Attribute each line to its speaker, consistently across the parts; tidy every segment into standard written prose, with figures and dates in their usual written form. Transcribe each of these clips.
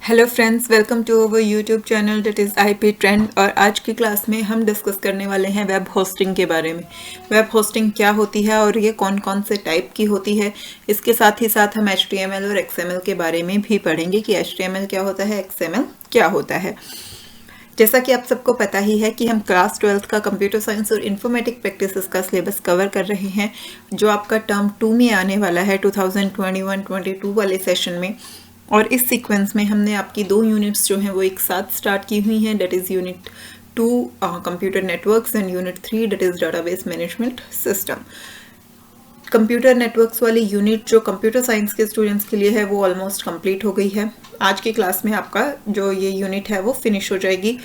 Speaker 1: Hello friends, welcome to our YouTube channel that is IP trend. और आज की class में हम डिस्कस करने वाले हैं वेब होस्टिंग के बारे में। वेब होस्टिंग क्या होती है और ये कौन कौन से टाइप की होती है। इसके साथ ही साथ हम HTML और XML के बारे में भी पढ़ेंगे कि HTML क्या होता है, XML क्या होता है। जैसा कि आप सबको पता ही है कि हम क्लास 12th का कंप्यूटर साइंस और इंफॉर्मेटिक प्रैक्टिसेस का सिलेबस कवर कर रहे हैं, जो आपका टर्म 2 में आने वाला है 2021-22 वाले सेशन में। और इस सीक्वेंस में हमने आपकी 2 यूनिट्स जो हैं वो एक साथ स्टार्ट की हुई हैं, that is unit 2 computer networks and unit 3 that is database management system. Computer networks वाली यूनिट जो कंप्यूटर साइंस के स्टूडेंट्स के लिए है वो ऑलमोस्ट कंप्लीट हो गई है। आज की क्लास में आपका जो ये यूनिट है वो फिनिश हो जाएगी।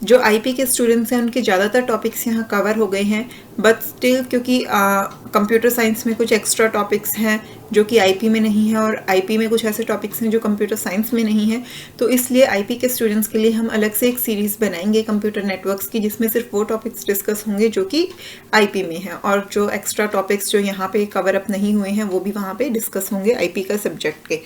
Speaker 1: जो आईपी के स्टूडेंट्स हैं उनके ज़्यादातर टॉपिक्स यहाँ कवर हो गए हैं, बट स्टिल क्योंकि कंप्यूटर साइंस में कुछ एक्स्ट्रा टॉपिक्स हैं जो कि आईपी में नहीं है और आईपी में कुछ ऐसे टॉपिक्स हैं जो कंप्यूटर साइंस में नहीं है, तो इसलिए आईपी के स्टूडेंट्स के लिए हम अलग से एक सीरीज़ बनाएंगे कंप्यूटर नेटवर्क्स की, जिसमें सिर्फ वो टॉपिक्स डिस्कस होंगे जो कि आईपी में हैं, और जो एक्स्ट्रा टॉपिक्स जो यहाँ पे कवर अप नहीं हुए हैं वो भी वहाँ पे डिस्कस होंगे आईपी का सब्जेक्ट के।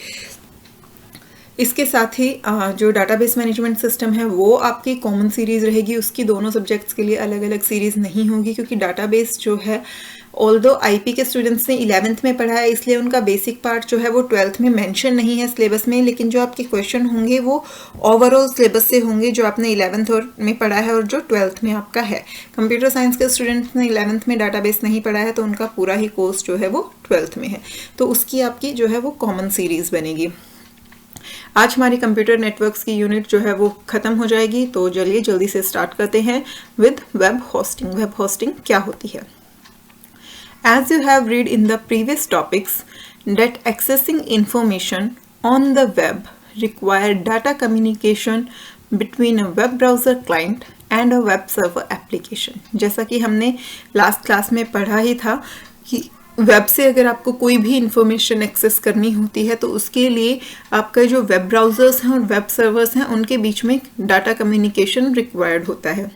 Speaker 1: इसके साथ ही जो डाटाबेस मैनेजमेंट सिस्टम है वो आपकी कॉमन सीरीज़ रहेगी, उसकी दोनों सब्जेक्ट्स के लिए अलग अलग सीरीज़ नहीं होगी, क्योंकि डाटाबेस जो है ऑल्दो आईपी के स्टूडेंट्स ने 11th में पढ़ा है, इसलिए उनका बेसिक पार्ट जो है वो 12th में मेंशन नहीं है सिलेबस में, लेकिन जो आपके क्वेश्चन होंगे वो ओवरऑल सिलेबस से होंगे जो आपने 11th में पढ़ा है और जो 12th में आपका है। कंप्यूटर साइंस के स्टूडेंट्स ने 11th में डाटाबेस नहीं पढ़ा है तो उनका पूरा ही कोर्स जो है वो 12th में है, तो उसकी आपकी जो है वो कॉमन सीरीज़ बनेगी। आज हमारी कंप्यूटर नेटवर्क्स की यूनिट जो है वो ख़त्म हो जाएगी, तो चलिए जल्दी से स्टार्ट करते हैं with web hosting. Web hosting क्या होती है? As you have read in the previous topics that accessing information on the web require data communication between a web browser client and a web server application। जैसा कि हमने last class में पढ़ा ही था कि वेब से अगर आपको कोई भी इंफॉर्मेशन एक्सेस करनी होती है तो उसके लिए आपका जो वेब ब्राउजर्स हैं और वेब सर्वर्स हैं उनके बीच में डाटा कम्युनिकेशन रिक्वायर्ड होता है।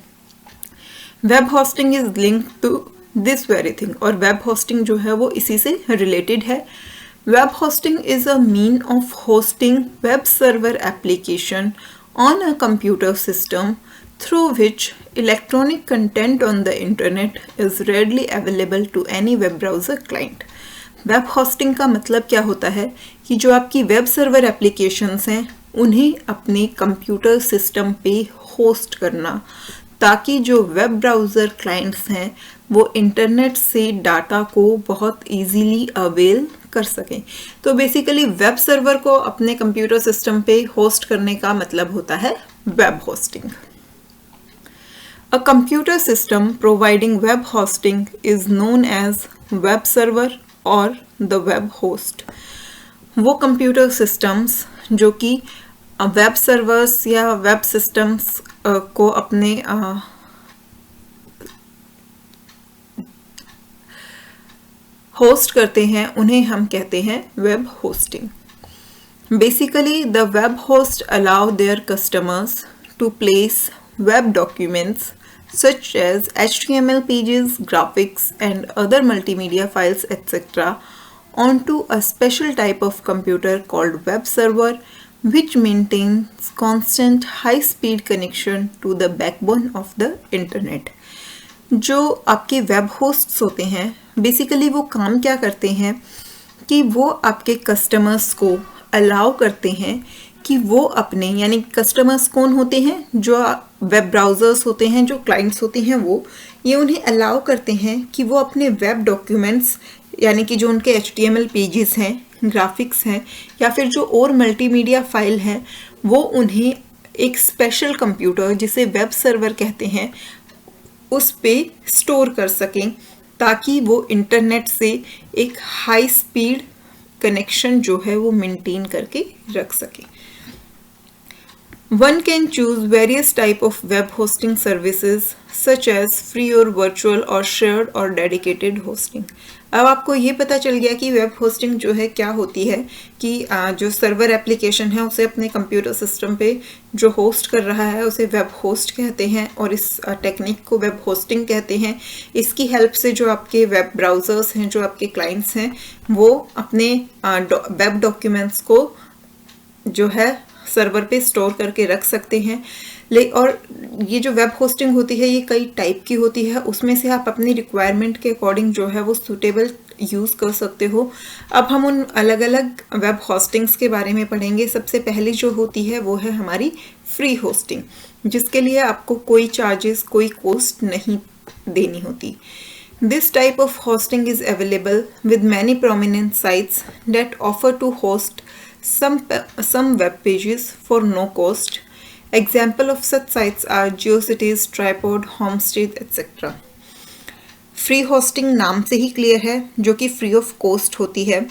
Speaker 1: Web hosting is linked to this very thing, और वेब होस्टिंग जो है वो इसी से रिलेटेड है। Web hosting is a mean of hosting web server application on a computer system through which electronic content on the internet is readily available to any web browser client। Web hosting का मतलब क्या होता है कि जो आपकी web server applications हैं उन्हें अपने कंप्यूटर सिस्टम पे होस्ट करना, ताकि जो वेब ब्राउज़र क्लाइंट्स हैं वो इंटरनेट से डाटा को बहुत इजीली अवेल कर सकें। तो बेसिकली वेब सर्वर को अपने कंप्यूटर सिस्टम पे होस्ट करने का मतलब होता है web hosting. A computer system providing web hosting is known as web server or the web host। वो कंप्यूटर सिस्टम्स जो कि वेब सर्वर्स या वेब सिस्टम्स को अपने होस्ट करते हैं उन्हें हम कहते हैं web hosting. Basically the web host allow their customers to place web documents such as HTML pages, graphics and other multimedia files etc. onto a special type of computer called web server, which maintains constant high-speed connection to the backbone of the internet। जो आपके web hosts होते हैं basically वो काम क्या करते हैं कि वो आपके कस्टमर्स को अलाउ करते हैं कि वो अपने, यानी कस्टमर्स कौन होते हैं, जो वेब ब्राउज़र्स होते हैं, जो क्लाइंट्स होते हैं, वो ये उन्हें अलाउ करते हैं कि वो अपने वेब डॉक्यूमेंट्स, यानी कि जो उनके HTML पेजेस हैं, ग्राफिक्स हैं या फिर जो और मल्टीमीडिया फाइल हैं, वो उन्हें एक स्पेशल कंप्यूटर जिसे वेब सर्वर कहते हैं उस पे स्टोर कर सकें, ताकि वो इंटरनेट से एक हाई स्पीड कनेक्शन जो है वो मेंटेन करके रख सकें। One can choose various type of web hosting services such as free or virtual or shared or dedicated hosting। अब आपको ये पता चल गया कि वेब होस्टिंग जो है क्या होती है, कि जो सर्वर एप्लीकेशन है उसे अपने कंप्यूटर सिस्टम पे जो होस्ट कर रहा है उसे वेब होस्ट कहते हैं, और इस टेक्निक को वेब होस्टिंग कहते हैं। इसकी हेल्प से जो आपके वेब ब्राउज़र्स हैं, जो आपके क्लाइंट्स हैं, वो अपने वेब डॉक्यूमेंट्स को जो है सर्वर पे स्टोर करके रख सकते हैं। और ये जो वेब होस्टिंग होती है ये कई टाइप की होती है, उसमें से आप अपनी रिक्वायरमेंट के अकॉर्डिंग जो है वो सूटेबल यूज़ कर सकते हो। अब हम उन अलग अलग वेब होस्टिंग्स के बारे में पढ़ेंगे। सबसे पहली जो होती है वो है हमारी फ्री होस्टिंग, जिसके लिए आपको कोई चार्जेस, कोई कॉस्ट नहीं देनी होती। This type of hosting is available with many prominent sites that offer to host some web pages for no cost. Example of such sites are GeoCities, Tripod, Homestead, etc. Free hosting नाम से ही clear है, जो कि free of cost होती है।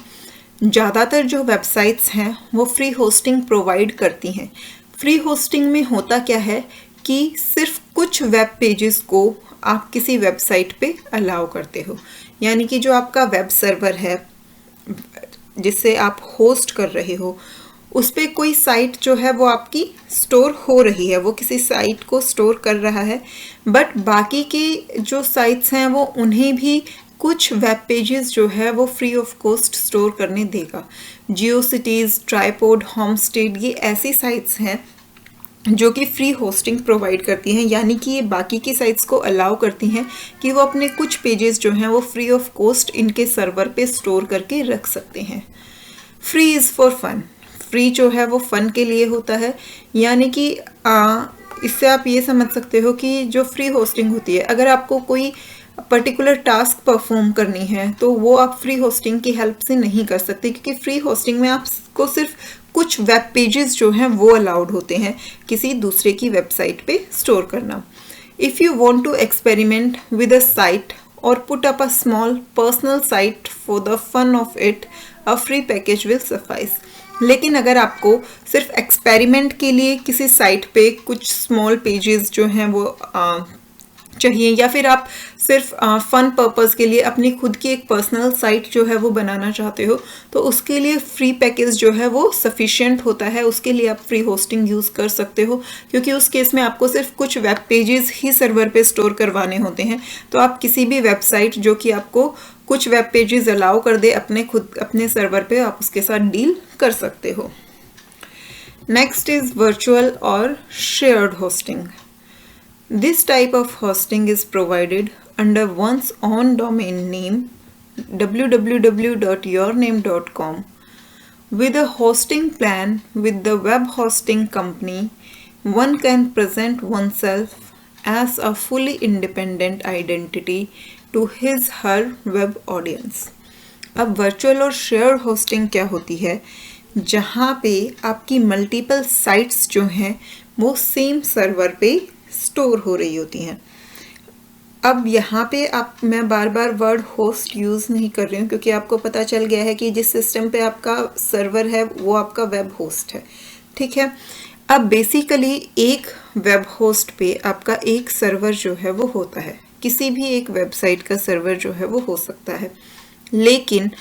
Speaker 1: ज़्यादातर जो websites हैं वो फ्री होस्टिंग प्रोवाइड करती हैं। फ्री होस्टिंग में होता क्या है कि सिर्फ कुछ वेब पेजेस को आप किसी वेबसाइट पे अलाउ करते हो, यानी कि जो आपका वेब सर्वर है जिससे आप होस्ट कर रहे हो उस पे कोई साइट जो है वो आपकी स्टोर हो रही है, वो किसी साइट को स्टोर कर रहा है, बट बाकी की जो साइट्स हैं वो उन्हें भी कुछ वेब पेजेस जो है वो फ्री ऑफ कॉस्ट स्टोर करने देगा। जियोसिटीज़, ट्राइपॉड, होमस्टेड ये ऐसी साइट्स हैं जो कि फ्री होस्टिंग प्रोवाइड करती हैं, यानी कि ये बाकी की साइट्स को अलाउ करती हैं कि वो अपने कुछ पेजेस जो हैं वो फ्री ऑफ कॉस्ट इनके सर्वर पे स्टोर करके रख सकते हैं। Free is for fun, free जो है वो फन के लिए होता है, यानी कि इससे आप ये समझ सकते हो कि जो फ्री होस्टिंग होती है, अगर आपको कोई पर्टिकुलर टास्क परफॉर्म करनी है तो वो आप फ्री होस्टिंग की हेल्प से नहीं कर सकते, क्योंकि फ्री होस्टिंग में आपको सिर्फ कुछ वेब पेजेस जो हैं वो अलाउड होते हैं किसी दूसरे की वेबसाइट पे स्टोर करना। If you want to experiment with a site और put up a small personal site for the fun of it, a free package will suffice. लेकिन अगर आपको सिर्फ एक्सपेरिमेंट के लिए किसी साइट पे कुछ स्मॉल पेजेस जो हैं वो चाहिए, या फिर आप सिर्फ फन पर्पस के लिए अपनी खुद की एक पर्सनल साइट जो है वो बनाना चाहते हो, तो उसके लिए फ्री पैकेज जो है वो सफिशिएंट होता है। उसके लिए आप फ्री होस्टिंग यूज़ कर सकते हो, क्योंकि उस केस में आपको सिर्फ कुछ वेब पेजेस ही सर्वर पे स्टोर करवाने होते हैं। तो आप किसी भी वेबसाइट जो कि आपको कुछ वेब पेजेस अलाउ कर दे अपने सर्वर पे, आप उसके साथ डील कर सकते हो। नेक्स्ट इज़ वर्चुअल और shared hosting. This type of hosting is provided under one's own domain name www.yourname.com. With a hosting plan with the web hosting company, one can present oneself as a fully independent identity to his/her web audience. अब virtual और share hosting क्या होती है? जहाँ पे आपकी multiple sites जो हैं वो सेम सर्वर पे स्टोर हो रही होती हैं। अब यहाँ पे मैं बार बार वर्ड होस्ट यूज़ नहीं कर रही हूँ, क्योंकि आपको पता चल गया है कि जिस सिस्टम पे आपका सर्वर है वो आपका वेब होस्ट है, ठीक है। अब बेसिकली एक वेब होस्ट पे आपका एक सर्वर जो है वो होता है, किसी भी एक वेबसाइट का सर्वर जो है वो हो सकता है, लेकिन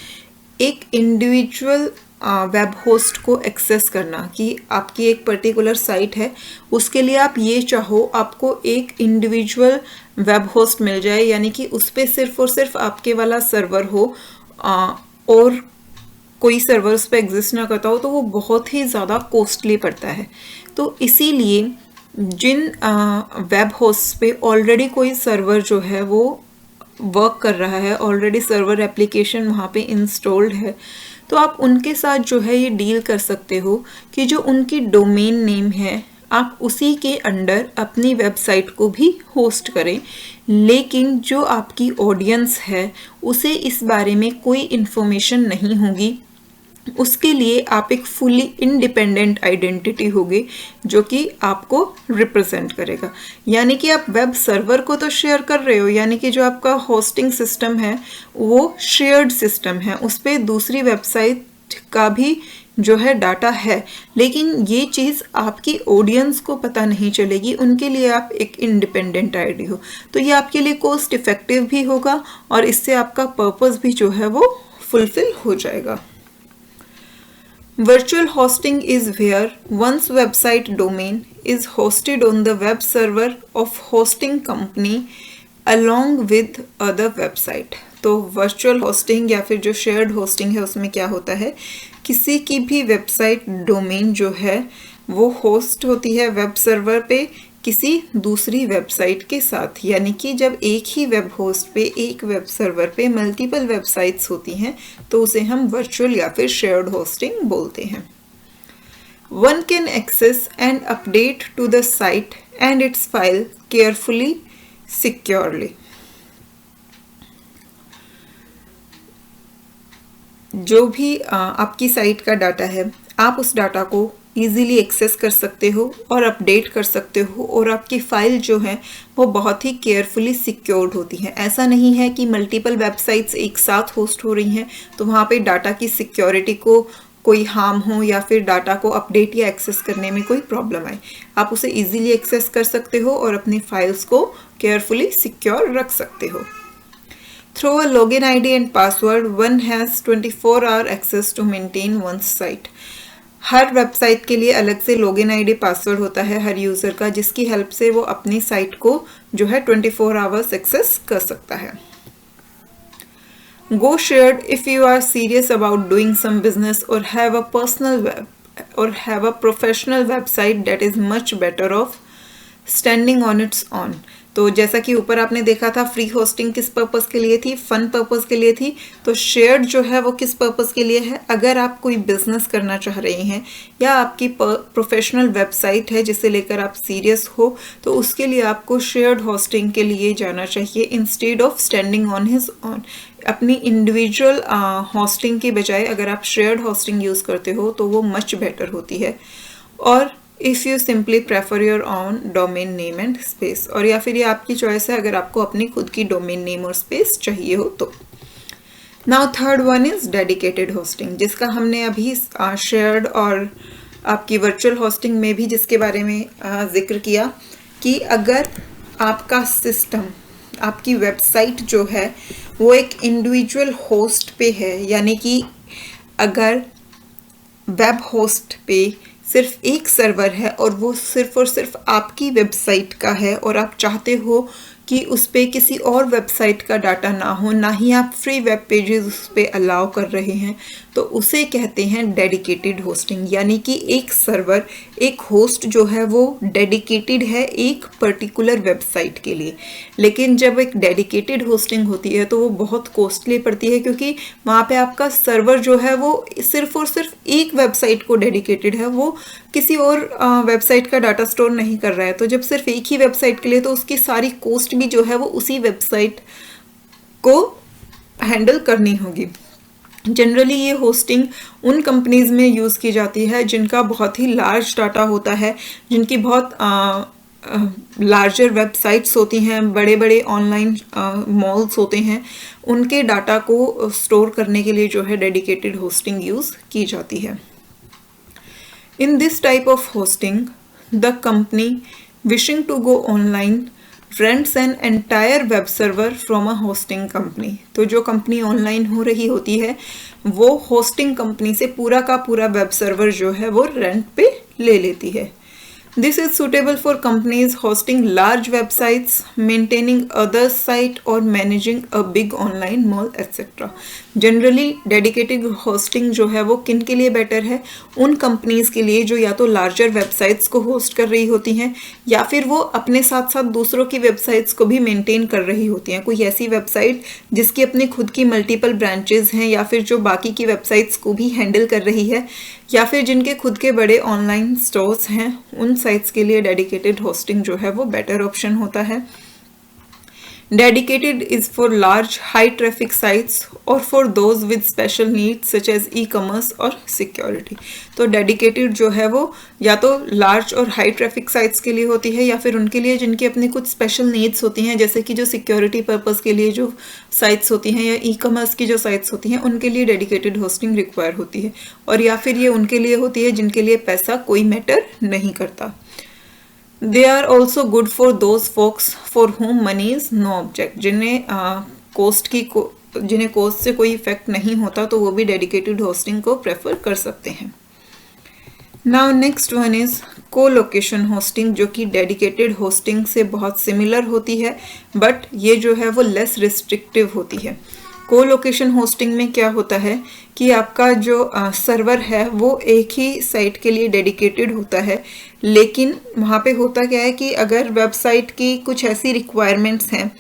Speaker 1: एक इंडिविजुअल वेब होस्ट को एक्सेस करना कि आपकी एक पर्टिकुलर साइट है, उसके लिए आप ये चाहो आपको एक इंडिविजुअल वेब होस्ट मिल जाए, यानी कि उस पर सिर्फ और सिर्फ आपके वाला सर्वर हो और कोई सर्वर उस पर एग्जिस्ट ना करता हो, तो वो बहुत ही ज़्यादा कॉस्टली पड़ता है। तो इसीलिए जिन वेब होस्ट पे ऑलरेडी कोई सर्वर जो है वो वर्क कर रहा है, ऑलरेडी सर्वर एप्लीकेशन वहाँ पे इंस्टॉल्ड है, तो आप उनके साथ जो है ये डील कर सकते हो कि जो उनकी डोमेन नेम है आप उसी के अंडर अपनी वेबसाइट को भी होस्ट करें, लेकिन जो आपकी ऑडियंस है उसे इस बारे में कोई इन्फॉर्मेशन नहीं होगी। उसके लिए आप एक फुली इंडिपेंडेंट आइडेंटिटी होगी जो कि आपको रिप्रेजेंट करेगा। यानी कि आप वेब सर्वर को तो शेयर कर रहे हो, यानी कि जो आपका होस्टिंग सिस्टम है वो शेयर्ड सिस्टम है, उस पर दूसरी वेबसाइट का भी जो है डाटा है, लेकिन ये चीज़ आपकी ऑडियंस को पता नहीं चलेगी। उनके लिए आप एक इंडिपेंडेंट आईडी हो, तो ये आपके लिए कॉस्ट इफेक्टिव भी होगा और इससे आपका पर्पस भी जो है वो फुलफिल हो जाएगा। Virtual hosting is where one's website domain is hosted on the web server of hosting company along with other website। तो वर्चुअल होस्टिंग या फिर जो शेयर्ड होस्टिंग है उसमें क्या होता है, किसी की भी वेबसाइट डोमेन जो है वो होस्ट होती है वेब सर्वर पे किसी दूसरी वेबसाइट के साथ, यानी कि जब एक ही वेब होस्ट पे, एक वेब सर्वर पे मल्टीपल वेबसाइट्स होती हैं तो उसे हम वर्चुअल या फिर शेयर्ड होस्टिंग बोलते हैं। One can access and update to the site and its file carefully, securely. जो भी आपकी साइट का डाटा है, आप उस डाटा को इजीली एक्सेस कर सकते हो और अपडेट कर सकते हो, और आपकी फ़ाइल जो है वो बहुत ही केयरफुली सिक्योर्ड होती है। ऐसा नहीं है कि मल्टीपल वेबसाइट्स एक साथ होस्ट हो रही हैं तो वहाँ पे डाटा की सिक्योरिटी को कोई हार्म हो या फिर डाटा को अपडेट या एक्सेस करने में कोई प्रॉब्लम आए। आप उसे इजीली एक्सेस कर सकते हो और अपनी फाइल्स को केयरफुली सिक्योर रख सकते हो। Through a login ID and password, one has 24-hour access to maintain one's site. Her website के लिए अलग से लॉगिन आईडी पासवर्ड होता है हर यूज़र का, जिसकी हेल्प से वो अपनी साइट को जो है 24 आवर्स एक्सेस कर सकता है। Go shared if you are serious about doing some business or have a professional website that is much better off standing on its own. तो जैसा कि ऊपर आपने देखा था, फ्री होस्टिंग किस पर्पस के लिए थी, फन पर्पस के लिए थी। तो शेयर्ड जो है वो किस पर्पस के लिए है, अगर आप कोई बिजनेस करना चाह रहे हैं या आपकी प्रोफेशनल वेबसाइट है जिसे लेकर आप सीरियस हो, तो उसके लिए आपको शेयर्ड होस्टिंग के लिए जाना चाहिए instead of standing on his on. अपनी इंडिविजुअल होस्टिंग के बजाय अगर आप शेयर्ड होस्टिंग यूज़ करते हो तो वो मच बेटर होती है। और if you simply prefer your on domain name and space, और या फिर ये आपकी चॉइस है अगर आपको अपनी खुद की डोमेन नेम और स्पेस चाहिए हो तो। Now third one is dedicated hosting, जिसका हमने अभी शेयर्ड और आपकी वर्चुअल होस्टिंग में भी जिसके बारे में जिक्र किया कि अगर आपका सिस्टम, आपकी वेबसाइट जो है वो एक इंडिविजुअल होस्ट पे है, यानी कि अगर वेब होस्ट पे सिर्फ एक सर्वर है और वो सिर्फ और सिर्फ आपकी वेबसाइट का है और आप चाहते हो कि उस पर किसी और वेबसाइट का डाटा ना हो, ना ही आप फ्री वेब पेजेस उस पर अलाउ कर रहे हैं, तो उसे कहते हैं डेडिकेटेड होस्टिंग। यानी कि एक सर्वर, एक होस्ट जो है वो डेडिकेटेड है एक पर्टिकुलर वेबसाइट के लिए। लेकिन जब एक डेडिकेटेड होस्टिंग होती है तो वो बहुत कॉस्टली पड़ती है, क्योंकि वहाँ पे आपका सर्वर जो है वो सिर्फ और सिर्फ एक वेबसाइट को डेडिकेटेड है, वो किसी और वेबसाइट का डाटा स्टोर नहीं कर रहा है। तो जब सिर्फ एक ही वेबसाइट के लिए, तो उसकी सारी कॉस्ट भी जो है वो उसी वेबसाइट को हैंडल करनी होगी। जनरली ये होस्टिंग उन कंपनीज में यूज़ की जाती है जिनका बहुत ही लार्ज डाटा होता है, जिनकी बहुत लार्जर वेबसाइट्स होती हैं, बड़े बड़े ऑनलाइन मॉल्स होते हैं, उनके डाटा को स्टोर करने के लिए जो है डेडिकेटेड होस्टिंग यूज़ की जाती है। In this type of hosting, the company wishing to go online rents an entire web server from a hosting company. तो जो कंपनी ऑनलाइन हो रही होती है वो होस्टिंग कंपनी से पूरा का पूरा वेब सर्वर जो है वो रेंट पे ले लेती है। This is suitable for companies hosting large websites, maintaining other site or managing a big online mall, etc. Generally dedicated hosting जो है वो किन के लिए बेटर है, उन कंपनीज के लिए जो या तो लार्जर वेबसाइट्स को होस्ट कर रही होती हैं या फिर वो अपने साथ साथ दूसरों की वेबसाइट्स को भी मेंटेन कर रही होती हैं। कोई ऐसी वेबसाइट जिसकी अपनी खुद की मल्टीपल ब्रांचेज हैं, या फिर जो बाकी की वेबसाइट्स को भी हैंडल कर रही है, या फिर जिनके खुद के बड़े ऑनलाइन स्टोर्स हैं, उन साइट्स के लिए डेडिकेटेड होस्टिंग जो है वो बेटर ऑप्शन होता है। Dedicated is for large high traffic sites or for those with special needs such as e-commerce और security. तो dedicated जो है वो या तो large और high traffic sites के लिए होती है, या फिर उनके लिए जिनकी अपनी कुछ special needs होती हैं, जैसे कि जो security purpose के लिए जो sites होती हैं या e-commerce की जो sites होती हैं, उनके लिए dedicated hosting require होती है, और या फिर ये उनके लिए होती है जिनके लिए पैसा कोई matter नहीं करता। They are also good for those folks for whom money is no object. जिन्हें कोस्ट से कोई इफेक्ट नहीं होता तो वो भी डेडिकेटेड होस्टिंग को प्रेफर कर सकते हैं। Now next one is colocation hosting, जो कि डेडिकेटेड होस्टिंग से बहुत सिमिलर होती है, बट ये जो है वो लेस रिस्ट्रिक्टिव होती है। को लोकेशन होस्टिंग में क्या होता है कि आपका जो सर्वर है वो एक ही साइट के लिए डेडिकेटेड होता है, लेकिन वहाँ पे होता क्या है कि अगर वेबसाइट की कुछ ऐसी रिक्वायरमेंट्स हैं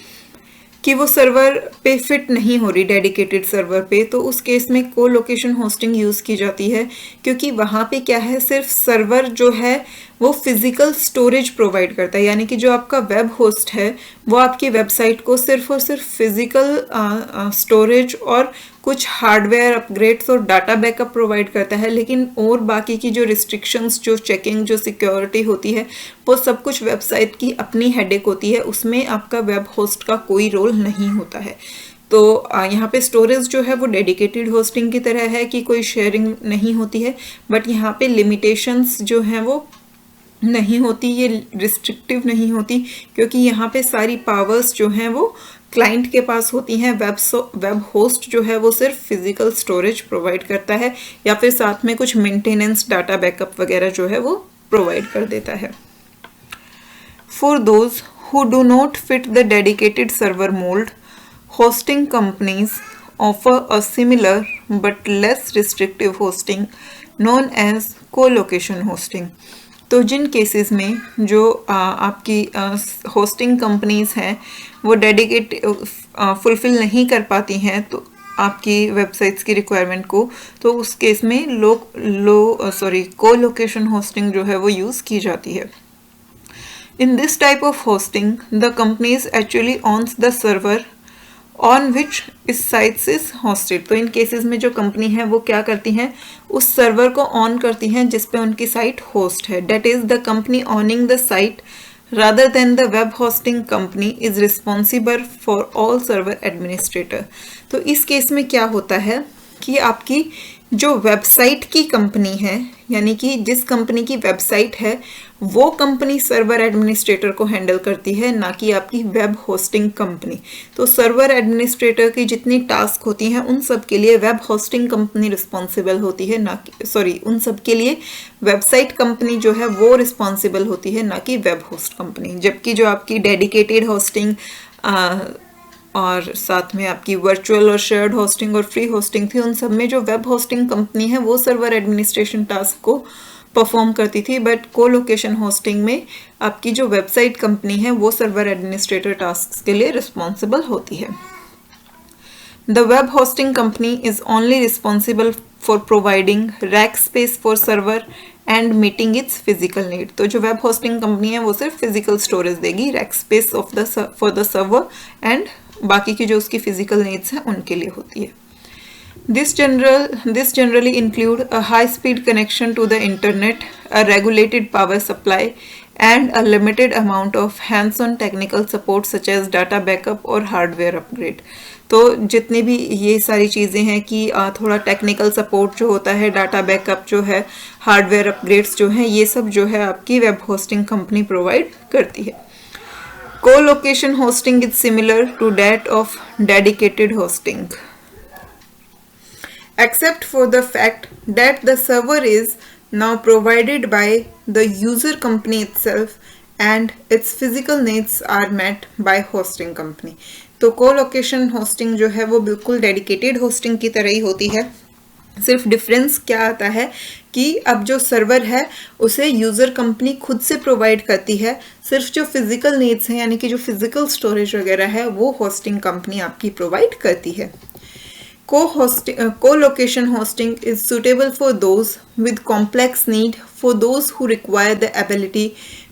Speaker 1: कि वो सर्वर पे फिट नहीं हो रही डेडिकेटेड सर्वर पे, तो उस केस में को लोकेशन होस्टिंग यूज़ की जाती है, क्योंकि वहाँ पे क्या है, सिर्फ सर्वर जो है वो फिजिकल स्टोरेज प्रोवाइड करता है, यानी कि जो आपका वेब होस्ट है वो आपकी वेबसाइट को सिर्फ और सिर्फ फिजिकल स्टोरेज और कुछ हार्डवेयर अपग्रेड्स और डाटा बैकअप प्रोवाइड करता है, लेकिन और बाकी की जो रिस्ट्रिक्शंस, जो चेकिंग, जो सिक्योरिटी होती है, वो सब कुछ वेबसाइट की अपनी हेडेक होती है, उसमें आपका वेब होस्ट का कोई रोल नहीं होता है। तो यहाँ पे स्टोरेज जो है वो डेडिकेटेड होस्टिंग की तरह है कि कोई शेयरिंग नहीं होती है, बट यहाँ पे लिमिटेशंस जो हैं वो नहीं होती, ये रिस्ट्रिक्टिव नहीं होती, क्योंकि यहाँ पे सारी पावर्स जो हैं वो क्लाइंट के पास होती हैं। वेब होस्ट जो है वो सिर्फ फिजिकल स्टोरेज प्रोवाइड करता है या फिर साथ में कुछ मेंटेनेंस, डाटा बैकअप वगैरह जो है वो प्रोवाइड कर देता है। For those who do not fit the dedicated server mould, hosting companies offer a similar but less restrictive hosting known as co-location hosting। तो जिन केसेस में जो आपकी होस्टिंग कंपनीज हैं वो डेडिकेट फुलफिल नहीं कर पाती हैं तो आपकी वेबसाइट्स की रिक्वायरमेंट को, तो उस केस में को लोकेशन होस्टिंग जो है वो यूज़ की जाती है। In this type of hosting, the companies actually owns the server on which इस साइट्स इज होस्टेड। तो इन केसेस में जो कंपनी है वो क्या करती हैं, उस सर्वर को ऑन करती हैं जिस पे उनकी साइट होस्ट है। That is the company owning the site rather than the web hosting company is responsible for all server administrator। तो इस केस में क्या होता है कि आपकी जो वेबसाइट की कंपनी है, यानी कि जिस कंपनी की वेबसाइट है वो कंपनी सर्वर एडमिनिस्ट्रेटर को हैंडल करती है, ना कि आपकी वेब होस्टिंग कंपनी। तो सर्वर एडमिनिस्ट्रेटर की जितनी टास्क होती हैं उन सब के लिए वेब होस्टिंग कंपनी रिस्पॉन्सिबल होती है, ना कि उन सब के लिए वेबसाइट कंपनी जो है वो रिस्पॉन्सिबल होती है, ना कि वेब होस्ट कंपनी। जबकि जो आपकी डेडिकेटेड होस्टिंग और साथ में आपकी वर्चुअल और शेयर्ड होस्टिंग और फ्री होस्टिंग थी, उन सब में जो वेब होस्टिंग कंपनी है वो सर्वर एडमिनिस्ट्रेशन टास्क को परफॉर्म करती थी, बट को लोकेशन होस्टिंग में आपकी जो वेबसाइट कंपनी है वो सर्वर एडमिनिस्ट्रेटर टास्क के लिए रिस्पॉन्सिबल होती है। The web hosting company is only responsible for providing rack space for server and meeting it's physical need. तो जो वेब होस्टिंग कंपनी है वो सिर्फ फिजिकल स्टोरेज देगी, rack space for the server, and बाकी की जो उसकी फिजिकल नीड्स हैं उनके लिए होती है। This generally include a high-speed connection to the internet, a regulated power supply, and a limited amount of hands-on technical support such as data backup और hardware upgrade। तो जितनी भी ये सारी चीज़ें हैं कि थोड़ा टेक्निकल सपोर्ट जो होता है, डाटा बैकअप जो है, हार्डवेयर अपग्रेड्स जो हैं, ये सब जो है आपकी वेब होस्टिंग कंपनी प्रोवाइड करती है। Co-location hosting is similar to that of dedicated hosting, except for the fact that the server is now provided by the user company itself and its physical needs are met by hosting company। तो co-location hosting जो है वो बिल्कुल dedicated hosting की तरह ही होती है, सिर्फ डिफरेंस क्या आता है कि अब जो सर्वर है उसे यूज़र कंपनी खुद से प्रोवाइड करती है, सिर्फ जो फिजिकल नीड्स हैं यानी कि जो फिजिकल स्टोरेज वगैरह है वो होस्टिंग कंपनी आपकी प्रोवाइड करती है। Co-location hosting is suitable for those with complex need, for those who require the ability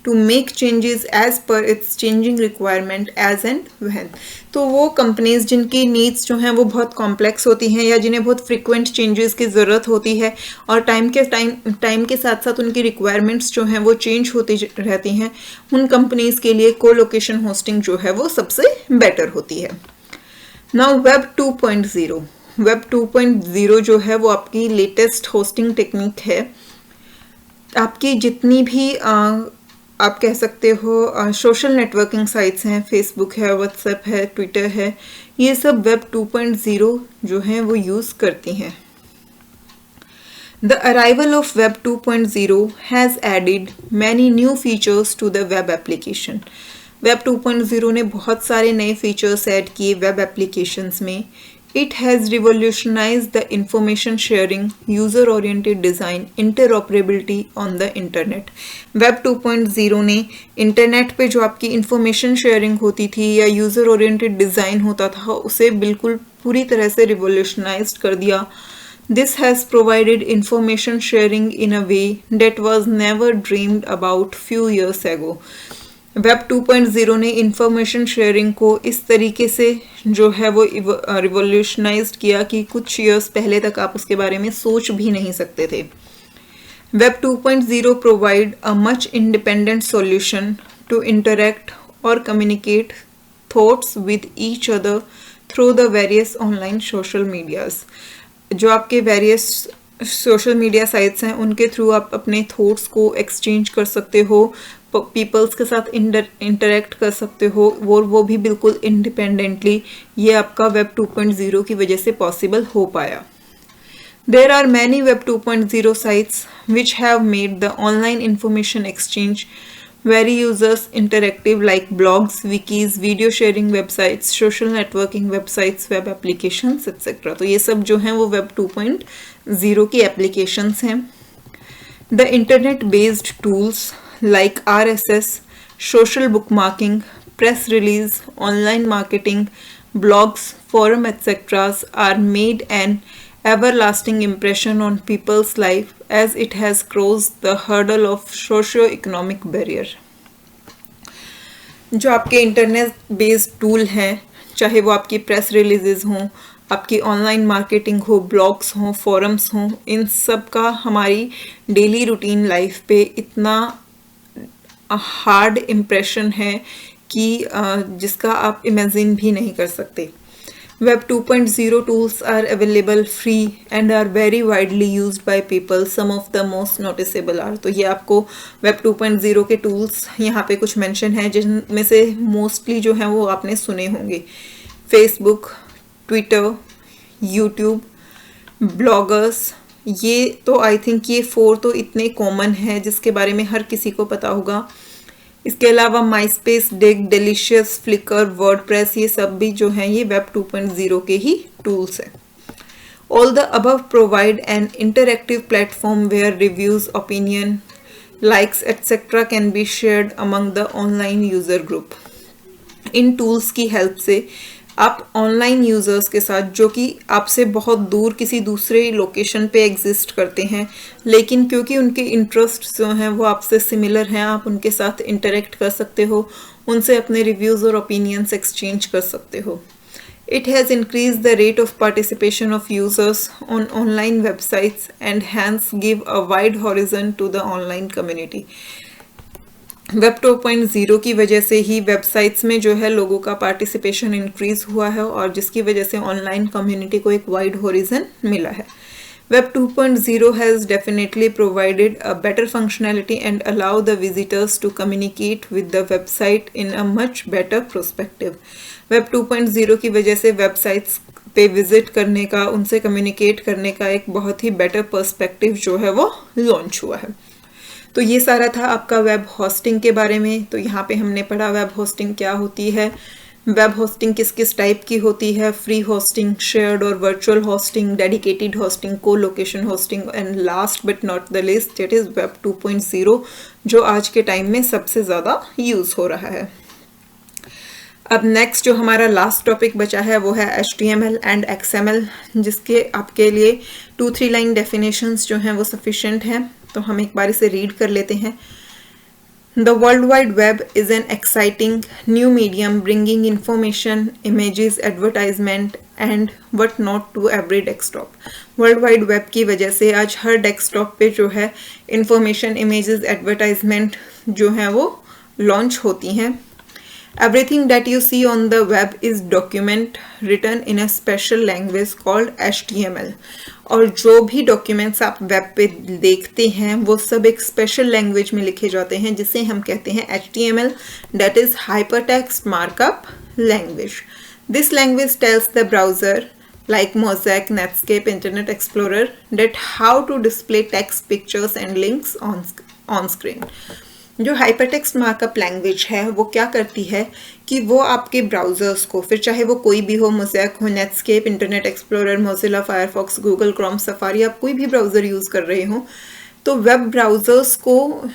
Speaker 1: to make changes as per its changing requirement as and when। तो वो companies जिनकी needs जो हैं वो बहुत कॉम्प्लेक्स होती हैं या जिन्हें बहुत फ्रिक्वेंट चेंजेस की ज़रूरत होती है और टाइम के साथ साथ उनकी रिक्वायरमेंट्स जो हैं वो चेंज होती रहती हैं, उन कंपनीज़ के लिए को लोकेशन होस्टिंग जो है वो सबसे बेटर होती है। Now web 2.0। वेब 2.0 जो है वो आपकी लेटेस्ट होस्टिंग टेक्निक है। आपकी जितनी भी आप कह सकते हो सोशल नेटवर्किंग साइट्स हैं, फेसबुक है, व्हाट्सएप है, ट्विटर है, ये सब वेब 2.0 जो हैं वो यूज़ करती हैं। The arrival of Web 2.0 has added many new features to the web application। Web 2.0 ने बहुत सारे नए फीचर्स ऐड किए वेब एप्लीकेशंस में। It has revolutionized the information sharing, user-oriented design, interoperability on the internet. Web 2.0 ने internet पे जो आपकी इंफॉर्मेशन शेयरिंग होती थी या यूज़र ओरिएंटेड डिज़ाइन होता था उसे बिल्कुल पूरी तरह से रिवोल्यूशनाइज्ड कर दिया. This has provided information sharing in a way that was never dreamed about few years ago. Web 2.0 ने इंफॉर्मेशन शेयरिंग को इस तरीके से जो है वो रिवोल्यूशनाइज्ड किया कि कुछ ईयर्स पहले तक आप उसके बारे में सोच भी नहीं सकते थे. Web 2.0 provide a much independent solution to interact और communicate thoughts with each other through the various online social medias. जो आपके वेरियस सोशल मीडिया साइट्स हैं उनके थ्रू आप अपने थॉट्स को एक्सचेंज कर सकते हो, पीपल्स के साथ इंटरेक्ट कर सकते हो, वो भी बिल्कुल इंडिपेंडेंटली. ये आपका वेब 2.0 की वजह से पॉसिबल हो पाया. There are many Web 2.0 sites which have made the online information exchange very users interactive, like blogs, wikis, video sharing websites, social networking websites, web applications, etc. तो ये सब जो हैं वो Web 2.0 की applications हैं. The internet based tools like RSS, social bookmarking, press release, online marketing, blogs, forum, etc. are made an everlasting impression on people's life as it has crossed the hurdle of socio-economic barrier. जो आपके internet based tool हैं, चाहे वो आपकी press releases हों, आपकी online marketing हो, blogs हों, फोरम्स हों, इन सब का हमारी डेली रूटीन लाइफ पे इतना हार्ड इम्प्रेशन है कि जिसका आप इमेजिन भी नहीं कर सकते. Web 2.0 tools are available free and are very widely used by people. Some of the most noticeable are. तो ये आपको Web 2.0 के टूल्स यहाँ पे कुछ मेंशन है जिनमें से मोस्टली जो हैं वो आपने सुने होंगे. फेसबुक, ट्विटर, यूट्यूब, ब्लॉगर्स, ये तो आई थिंक ये 4 तो इतने कॉमन हैं जिसके बारे में हर किसी को पता होगा. इसके अलावा MySpace, Digg, Delicious, Flickr, WordPress, ये सब भी जो हैं ये वेब 2.0 के ही टूल्स हैं. All the above provide an interactive platform where reviews, opinion, likes etcetera can be shared among the online user group. इन टूल्स की हेल्प से आप ऑनलाइन यूज़र्स के साथ जो कि आपसे बहुत दूर किसी दूसरे लोकेशन पे एग्जिस्ट करते हैं, लेकिन क्योंकि उनके इंटरेस्ट जो हैं वो आपसे सिमिलर हैं, आप उनके साथ इंटरेक्ट कर सकते हो, उनसे अपने रिव्यूज़ और ओपिनियंस एक्सचेंज कर सकते हो. It has increase the rate of participation of users on online websites and hence give a wide horizon to the online community. Web 2.0 की वजह से ही वेबसाइट्स में जो है लोगों का पार्टिसिपेशन इंक्रीज हुआ है और जिसकी वजह से ऑनलाइन कम्युनिटी को एक वाइड हॉरिजन मिला है. Web 2.0 has definitely provided a better functionality and allow the visitors to communicate with the website in a much better prospective. Web 2.0 की वजह से वेबसाइट्स पे विजिट करने का, उनसे कम्युनिकेट करने का एक बहुत ही बेटर पर्सपेक्टिव जो है वो लॉन्च हुआ है. तो ये सारा था आपका वेब होस्टिंग के बारे में. तो यहाँ पे हमने पढ़ा वेब होस्टिंग क्या होती है, वेब होस्टिंग किस किस टाइप की होती है, फ्री होस्टिंग, शेयर्ड और वर्चुअल होस्टिंग, डेडिकेटेड होस्टिंग, को location hosting, and last but not the list that is web 2.0 जो आज के टाइम में सबसे ज़्यादा यूज़ हो रहा है. अब नेक्स्ट जो हमारा लास्ट टॉपिक बचा है वो है HTML एंड XML, जिसके आपके लिए 2-3 लाइन डेफिनेशंस जो हैं वो सफिशेंट हैं. तो हम एक बार इसे रीड कर लेते हैं. The world wide web is an exciting new medium bringing information, images, advertisement and what not to every desktop. World wide web की वजह से आज हर डेस्कटॉप पे जो है इंफॉर्मेशन, इमेजेस, एडवर्टाइजमेंट जो हैं वो लॉन्च होती हैं. Everything that you see on the web is document written in a special language called HTML. और जो भी डॉक्यूमेंट्स आप वेब पे देखते हैं वो सब एक स्पेशल लैंग्वेज में लिखे जाते हैं जिसे हम कहते हैं HTML, that is Hypertext Markup Language. This language tells the browser like Mosaic, Netscape, Internet Explorer that how to display text, pictures and links on screen. जो हाइपरटेक्स्ट मार्कअप लैंग्वेज है वो क्या करती है कि वो आपके ब्राउज़र्स को, फिर चाहे वो कोई भी हो, मोज़ैक हो, Netscape, internet explorer, Mozilla Firefox, Google Chrome, safari, आप कोई भी ब्राउज़र यूज़ कर रहे हो, तो वेब ब्राउज़र्स को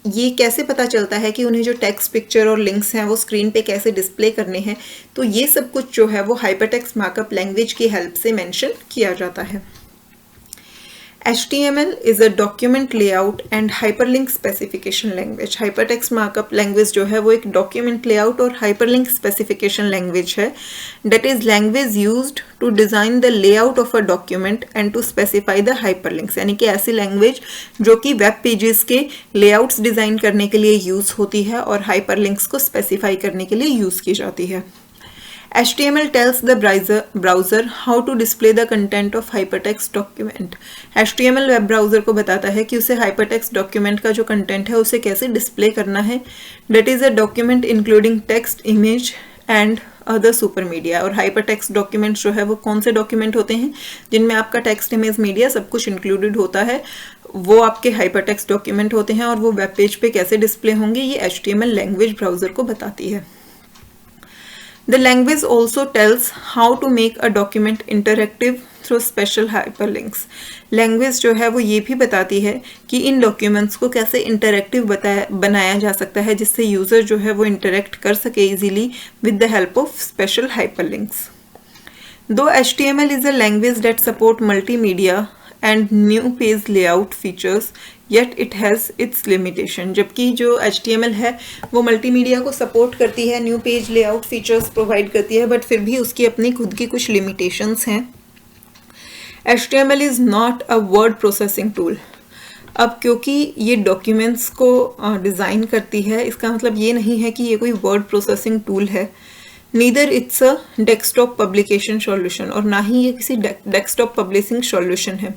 Speaker 1: ये कैसे पता चलता है कि उन्हें जो टेक्स्ट, पिक्चर और लिंक्स हैं वो स्क्रीन पे कैसे डिस्प्ले करने हैं, तो ये सब कुछ जो है वो हाइपरटेक्स्ट मार्कअप लैंग्वेज की हेल्प से मेंशन किया जाता है। HTML is a document layout and hyperlink specification language. Hypertext markup language जो है वो एक document layout और hyperlink specification language है. That is language used to design the layout of a document and to specify the hyperlinks. यानी कि ऐसी language जो कि web pages के layouts design करने के लिए use होती है और hyperlinks को specify करने के लिए use की जाती है. HTML tells the browser how to display the content of hypertext document. HTML web browser को बताता है कि उसे hypertext document का जो कंटेंट है उसे कैसे डिस्प्ले करना है. That is a document including text, image and other super media. और hypertext documents जो है वो कौन से डॉक्यूमेंट होते हैं जिनमें आपका टेक्स्ट, इमेज, मीडिया सब कुछ इंक्लूडेड होता है, वो आपके hypertext डॉक्यूमेंट होते हैं और वो वेब पेज पे कैसे डिस्प्ले होंगे ये HTML लैंग्वेज ब्राउज़र को बताती है. The language also tells how to make a document interactive through special hyperlinks. Language जो है वो ये भी बताती है कि इन डॉक्यूमेंट्स को कैसे इंटरेक्टिव बनाया जा सकता है जिससे यूज़र जो है वो इंटरेक्ट कर सके easily with the help of special hyperlinks. Though HTML is a language that support multimedia and new page layout features, yet it has its limitation. जबकि जो HTML है वो मल्टीमीडिया को सपोर्ट करती है, new page layout features provide करती है, but फिर भी उसकी अपनी खुद की कुछ लिमिटेशंस हैं. HTML is not a word processing tool. अब क्योंकि ये डॉक्यूमेंट्स को डिज़ाइन करती है, इसका मतलब ये नहीं है कि ये कोई वर्ड प्रोसेसिंग टूल है. Neither it's a desktop publication solution, और ना ही ये किसी डेस्कटॉप पब्लिशिंग सॉल्यूशन है,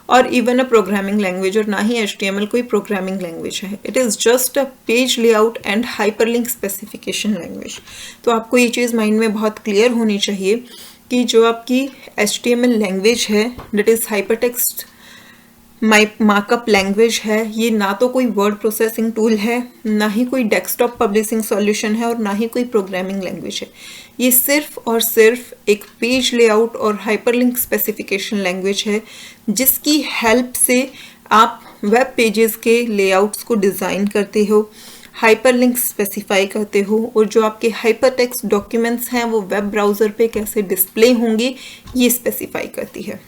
Speaker 1: और इवन अ प्रोग्रामिंग लैंग्वेज, और ना ही HTML कोई प्रोग्रामिंग लैंग्वेज है. It is just a page layout and hyperlink specification language. तो आपको ये चीज़ माइंड में बहुत क्लियर होनी चाहिए कि जो आपकी HTML लैंग्वेज है, that is hypertext markup language है, ये ना तो कोई वर्ड प्रोसेसिंग टूल है, ना ही कोई डेस्कटॉप पब्लिशिंग सॉल्यूशन है, और ना ही कोई प्रोग्रामिंग लैंग्वेज है. ये सिर्फ और सिर्फ एक पेज लेआउट और हाइपरलिंक स्पेसिफिकेशन लैंग्वेज है जिसकी हेल्प से आप वेब पेजेस के लेआउट्स को डिज़ाइन करते हो, हाइपरलिंक स्पेसिफाई करते हो, और जो आपके हाइपरटेक्स्ट डॉक्यूमेंट्स हैं वो वेब ब्राउज़र पे कैसे डिस्प्ले होंगे ये स्पेसिफाई करती है.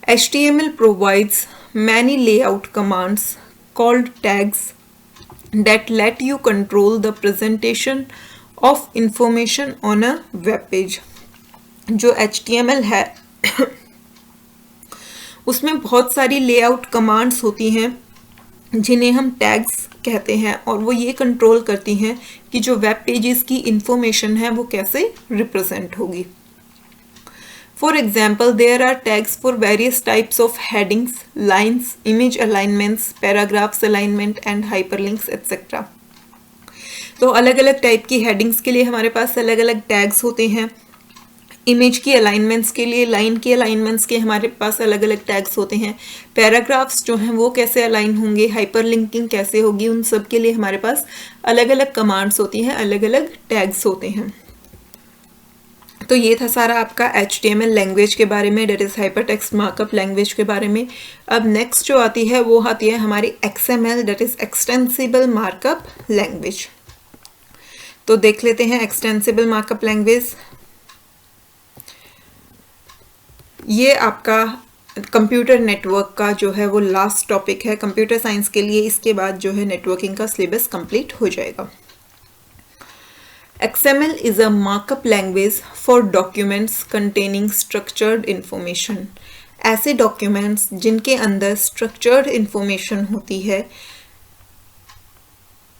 Speaker 1: HTML provides many layout commands called tags that let you control the presentation of information on a web page. जो HTML है उसमें बहुत सारी लेआउट कमांड्स होती हैं जिन्हें हम टैग्स कहते हैं, और वो ये कंट्रोल करती हैं कि जो वेब पेजेस की इंफॉर्मेशन है वो कैसे रिप्रेजेंट होगी. For example, there are tags for various types of headings, lines, image alignments, paragraphs alignment and hyperlinks etc. तो अलग अलग टाइप की हेडिंग्स के लिए हमारे पास अलग अलग टैग्स होते हैं. इमेज की अलाइनमेंट्स के लिए, लाइन की अलाइनमेंट्स के हमारे पास अलग अलग टैग्स होते हैं. पैराग्राफ्स जो हैं वो कैसे अलाइन होंगे, हाइपरलिंकिंग कैसे होगी, उन सब के लिए हमारे पास अलग अलग कमांड्स होती हैं, अलग अलग टैग्स होते हैं. तो ये था सारा आपका HTML लैंग्वेज के बारे में, that is hypertext markup language के बारे में. अब नेक्स्ट जो आती है वो आती है हमारी XML, that is extensible markup language. तो देख लेते हैं एक्सटेंसिबल मार्कअप लैंग्वेज. ये आपका कंप्यूटर नेटवर्क का जो है वो लास्ट टॉपिक है कंप्यूटर साइंस के लिए. इसके बाद जो है नेटवर्किंग का सिलेबस कंप्लीट हो जाएगा. XML is a markup language for documents containing structured information. ऐसे डॉक्यूमेंट्स जिनके अंदर structured information होती है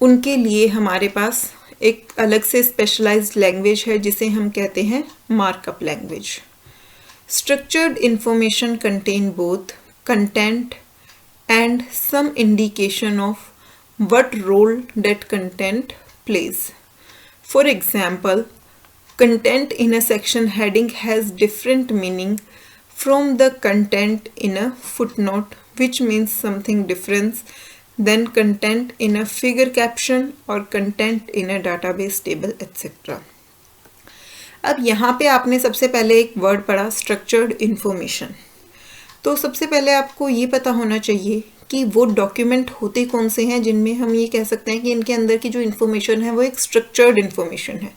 Speaker 1: उनके लिए हमारे पास एक अलग से स्पेशलाइज्ड लैंग्वेज है जिसे हम कहते हैं markup language. Structured information contain both content and some indication of what role that content plays. For example, content in a section heading has different meaning from the content in a footnote, which means something different then content in a figure caption or content in a database table etc. अब यहाँ पे आपने सबसे पहले एक word पढ़ा structured information. तो सबसे पहले आपको ये पता होना चाहिए कि वो डॉक्यूमेंट होते कौन से हैं जिनमें हम ये कह सकते हैं कि इनके अंदर की जो इन्फॉर्मेशन है वो एक स्ट्रक्चर्ड इन्फॉर्मेशन है।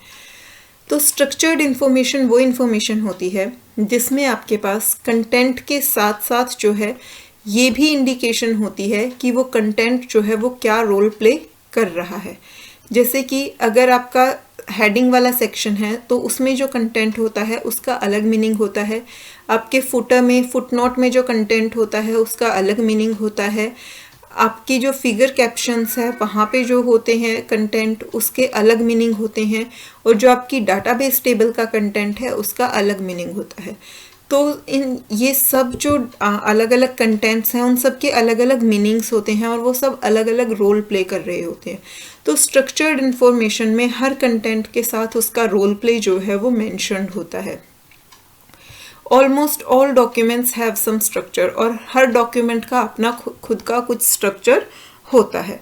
Speaker 1: तो स्ट्रक्चर्ड इन्फॉर्मेशन वो इन्फॉर्मेशन होती है जिसमें आपके पास कंटेंट के साथ साथ जो है ये भी इंडिकेशन होती है कि वो कंटेंट जो है वो क्या रोल प्ले कर रहा है। जैसे कि अगर आपका हेडिंग वाला सेक्शन है तो उसमें जो कंटेंट होता है उसका अलग मीनिंग होता है, आपके फुटर में फुटनोट में जो कंटेंट होता है उसका अलग मीनिंग होता है, आपकी जो फिगर कैप्शंस है वहाँ पे जो होते हैं कंटेंट उसके अलग मीनिंग होते हैं, और जो आपकी डाटाबेस टेबल का कंटेंट है उसका अलग मीनिंग होता है। तो ये सब जो अलग अलग कंटेंट्स हैं उन सब के अलग अलग मीनिंग्स होते हैं और वो सब अलग अलग रोल प्ले कर रहे होते हैं। तो स्ट्रक्चर्ड इन्फॉर्मेशन में हर कंटेंट के साथ उसका रोल प्ले जो है वो मेंशन्ड होता है। Almost all documents have some structure, और हर डॉक्यूमेंट का अपना खुद का कुछ स्ट्रक्चर होता है।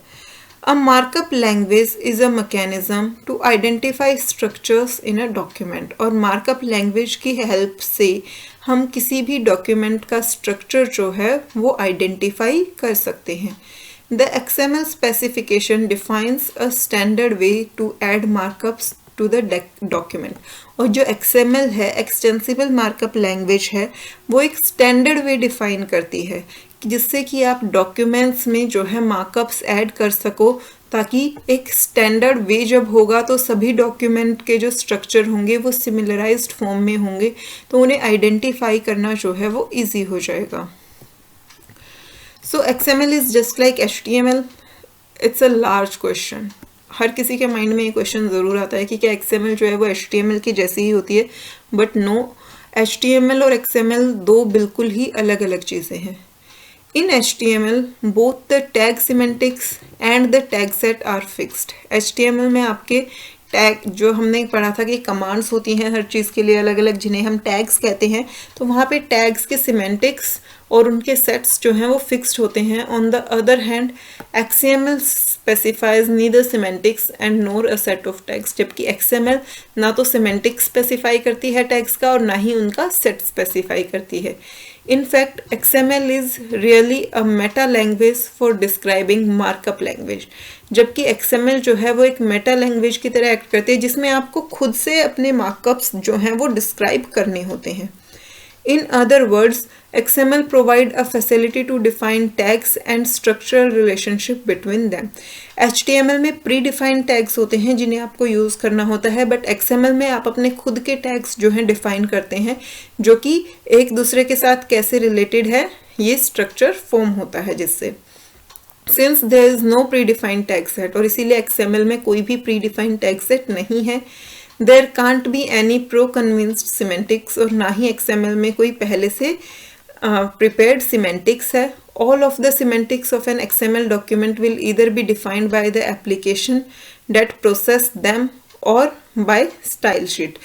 Speaker 1: A markup language is a mechanism to identify structures in a document, और markup language की हेल्प से हम किसी भी डॉक्यूमेंट का स्ट्रक्चर जो है वो आइडेंटिफाई कर सकते हैं। The XML specification defines a standard way to add markups to the document, और जो XML है एक्सटेंसिबल मार्कअप लैंग्वेज है वो एक स्टैंडर्ड वे डिफाइन करती है जिससे कि आप डॉक्यूमेंट्स में जो है मार्कअप्स ऐड कर सको, ताकि एक स्टैंडर्ड वे जब होगा तो सभी डॉक्यूमेंट के जो स्ट्रक्चर होंगे वो सिमिलराइज्ड फॉर्म में होंगे, तो उन्हें आइडेंटिफाई करना जो है वो इजी हो जाएगा। So XML is just like HTML। It's a large question, हर किसी के माइंड में ये क्वेश्चन ज़रूर आता है कि क्या XML जो है वो HTML की जैसी ही होती है, बट नो, HTML और XML दो बिल्कुल ही अलग अलग चीज़ें हैं। In HTML, both the tag semantics and the tag set are fixed. HTML में आपके टैग जो हमने पढ़ा था कि कमांड्स होती हैं हर चीज़ के लिए अलग अलग जिन्हें हम टैग्स कहते हैं, तो वहाँ पे टैग्स के सिमेंटिक्स और उनके सेट्स जो हैं वो फिक्स्ड होते हैं। On the other hand XML specifies neither semantics and NOR a set of tags, जबकि XML ना तो सिमेंटिक्स स्पेसिफाई करती है टैग्स का और ना ही उनका सेट स्पेसिफाई करती है। In fact, XML is really a meta language for describing markup language, जबकि XML जो है वो एक मेटा लैंग्वेज की तरह एक्ट करती है जिसमें आपको खुद से अपने मार्कअप्स जो हैं वो डिस्क्राइब करने होते हैं। In other words, XML provide a facility to define tags and structural relationship between them. HTML में प्री-डिफाइंड टैग्स होते हैं जिन्हें आपको यूज़ करना होता है, बट XML में आप अपने खुद के टैग्स जो हैं डिफाइन करते हैं जो कि एक दूसरे के साथ कैसे रिलेटेड है, ये स्ट्रक्चर फॉर्म होता है जिससे। Since there is no predefined tag set, और इसीलिए XML में कोई भी प्री-डिफाइंड टैग सेट नहीं है, There can't be any pro-convinced semantics, और ना ही XML में कोई पहले से prepared semantics है। All of the semantics of an XML document will either be defined by the application that process them or by style sheet।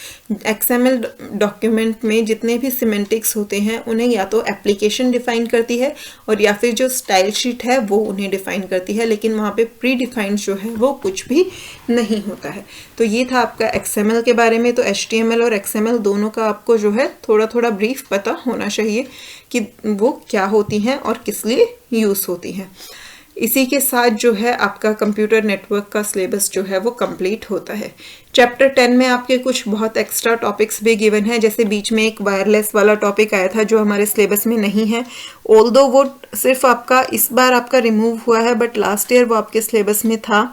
Speaker 1: XML document में जितने भी सिमेंटिक्स होते हैं उन्हें या तो एप्लीकेशन डिफाइन करती है और या फिर जो स्टाइल शीट है वो उन्हें डिफाइन करती है, लेकिन वहाँ पे प्री डिफाइंड जो है वो कुछ भी नहीं होता है। तो ये था आपका XML के बारे में। तो HTML और XML दोनों का आपको जो है थोड़ा थोड़ा ब्रीफ पता होना चाहिए कि वो क्या होती हैं और किस लिए यूज़ होती हैं। इसी के साथ जो है आपका कंप्यूटर नेटवर्क का सिलेबस जो है वो कंप्लीट होता है। चैप्टर 10 में आपके कुछ बहुत एक्स्ट्रा टॉपिक्स भी गिवन है, जैसे बीच में एक वायरलेस वाला टॉपिक आया था जो हमारे सिलेबस में नहीं है, ऑल्दो वो सिर्फ आपका इस बार आपका रिमूव हुआ है, बट लास्ट ईयर वो आपके सिलेबस में था।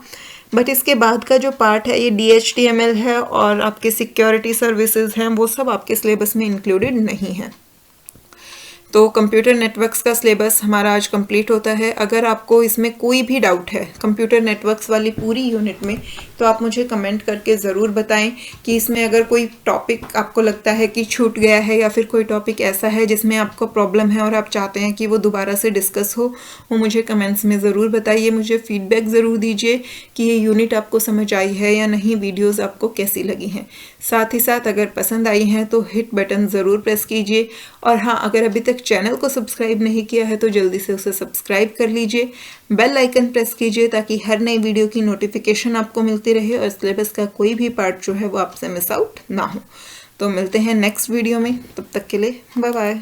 Speaker 1: बट इसके बाद का जो पार्ट है ये DHTML है और आपके सिक्योरिटी सर्विसेज हैं, वो सब आपके सिलेबस में इंक्लूडेड नहीं है। तो कंप्यूटर नेटवर्क्स का सिलेबस हमारा आज कंप्लीट होता है। अगर आपको इसमें कोई भी डाउट है कंप्यूटर नेटवर्क्स वाली पूरी यूनिट में, तो आप मुझे कमेंट करके ज़रूर बताएं कि इसमें अगर कोई टॉपिक आपको लगता है कि छूट गया है या फिर कोई टॉपिक ऐसा है जिसमें आपको प्रॉब्लम है और आप चाहते हैं कि वो दोबारा से डिस्कस हो, वो मुझे कमेंट्स में ज़रूर बताइए। मुझे फीडबैक ज़रूर दीजिए कि ये यूनिट आपको समझ आई है या नहीं, वीडियोज़ आपको कैसी लगी हैं। साथ ही साथ अगर पसंद आई हैं तो हिट बटन ज़रूर प्रेस कीजिए। और हाँ, अगर अभी तक तक चैनल को सब्सक्राइब नहीं किया है तो जल्दी से उसे सब्सक्राइब कर लीजिए, बेल आइकन प्रेस कीजिए ताकि हर नई वीडियो की नोटिफिकेशन आपको मिलती रहे और सिलेबस का कोई भी पार्ट जो है वो आपसे मिस आउट ना हो। तो मिलते हैं नेक्स्ट वीडियो में, तब तक के लिए बाय बाय।